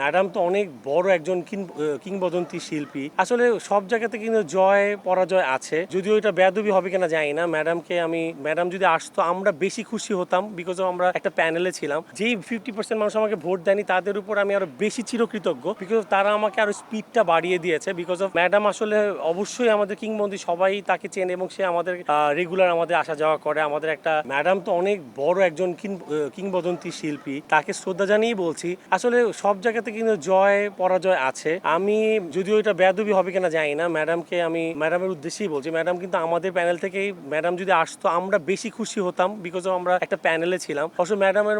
Madam তো অনেক বড় একজন কিংবদন্তি শিল্পী। আসলে সব জায়গাতে কিন্তু জয় পরাজয় আছে, যদিও এটা বেয়াদবি হবে কিনা জানি না। ম্যাডাম যদি আসতো আমরা বেশি খুশি হতাম, বিকজ আমরা একটা প্যানেলে ছিলাম। যেই 50% মানুষ আমাকে ভোট দেয়নি তাদের উপর আমি আরো বেশি চিরকৃতজ্ঞ, বিকজ তারা আমাকে আরো স্পিডটা বাড়িয়ে দিয়েছে। বিকজ অফ ম্যাডাম আসলে অবশ্যই আমাদের কিংবদন্তি, সবাই তাকে চেনে এবং সে আমাদের রেগুলার আমাদের আসা যাওয়া করে। আমাদের একটা ম্যাডাম তো অনেক বড় একজন কিংবদন্তি শিল্পী, তাকে শ্রদ্ধা জানিয়ে বলছি। আসলে সব জায়গাতে কিন্তু জয় পরাজয় আছে। আমি যদিও এটা বেয়াদবি হবে কিনা জানি না, ম্যাডামের উদ্দেশ্যেই বলছি। ম্যাডাম কিন্তু আমাদের প্যানেল থেকেই, ম্যাডাম যদি আসতো আমরা বেশি খুশি হতাম, বিকজ আমরা একটা প্যানেলে ছিলাম। অবশ্য ম্যাডামের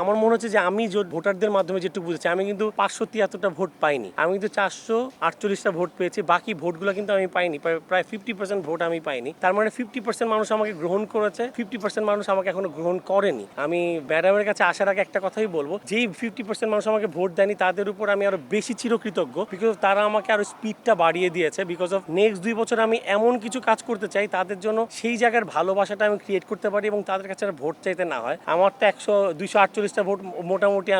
আমার মনে হচ্ছে যে আমি ভোটারদের মাধ্যমে যেটুকু বুঝেছি, আমি কিন্তু 573টা ভোট পাইনি, আমি কিন্তু 448টা ভোট পেয়েছি। বাকি ভোটগুলো কিন্তু আমি পাইনি, প্রায় 50% ভোট আমি পাইনি। তার মানে 50% মানুষ আমাকে গ্রহণ করেছে, 50% মানুষ আমাকে এখনো গ্রহণ করেনি। আমি ম্যাডামের কাছে আসার আগে একটা কথাই বলবো, যেই 50% মানুষ আমাকে ভোট দেয়নি তাদের উপর আমি আরো বেশি চিরকৃতজ্ঞ, বিকজ তারা আমাকে আরো স্পিডটা বাড়িয়ে দিয়েছে। বিকজ অফ নেক্সট 2 বছর আমি এমন কিছু কাজ করতে চাই তাদের জন্য, সেই জায়গার ভালোবাসাটা আমি ক্রিয়েট করতে পারি এবং তাদের কাছে আর ভোট চাইতে না হয়। আমার তো 248টা ভোট মোটামুটি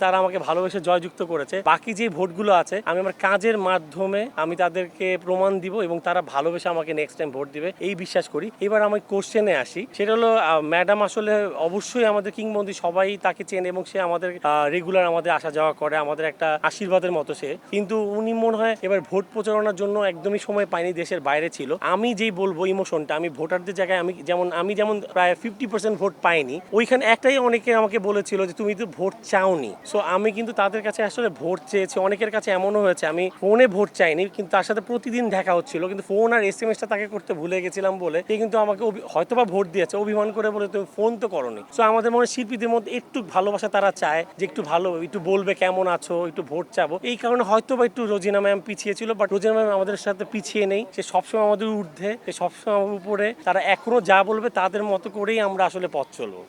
তারা আমাকে ভালোবেসে জয়যুক্ত করেছে। বাকি যে ভোটগুলো আছে আমি আমার কাজের মাধ্যমে আমি তাদেরকে প্রমাণ দিব এবং তারা ভালোবেসে আমাকে নেক্সট টাইম ভোট দিবে, এই বিশ্বাস করি। এবার আমি কোশ্চেনে আসি, সেটা হলো ম্যাডাম আসলে অবশ্যই আমাদের কিংবদন্তি, সবাই তাকে চেনে এবং সে আমাদের রেগুলার আমাদের আসা যাওয়া করে, আমাদের একটা আশীর্বাদের মতো সে। কিন্তু উনি মনে হয় এবার ভোট প্রচারণার জন্য একদমই সময় পায়নি, দেশের বাইরে ছিল। আমি যেই বলবো ইমোশনটা, আমি ভোটারদের জায়গায় আমি যেমন প্রায় 50% ভোট পাইনি, ওইখানে একটাই অনেকে আমাকে বলেছিল যে তুমি তো ভোট চাওনি। সো আমি কিন্তু তাদের কাছে আসলে ভোট চেয়েছি। অনেকের কাছে এমনও হয়েছে আমি ফোনে ভোট চাইনি, কিন্তু তার সাথে প্রতিদিন দেখা হচ্ছিল, কিন্তু ফোন আর SMS-টা তাকে করতে ভুলে গেছিলাম বলে সে কিন্তু আমাকে হয়তোবা ভোট দিয়েছে অভিমান করে, বলে তুমি ফোন তো করোনি। সো আমাদের মনে শিল্পীদের মধ্যে একটু ভালোবাসা তারা চায়, যে একটু বলবে কেমন আছো, একটু ভোট চাবো। এই কারণে হয়তোবা একটু রোজিনা ম্যাম পিছিয়ে ছিল, বাট রোজিনা ম্যাম আমাদের সাথে পিছিয়ে নেই। সে সবসময় আমাদের ঊর্ধ্বে, সে সবসময় আমার উপরে। তারা এখনো যা বলবে তাদের মতো করেই আমরা আসলে পথ চলবো।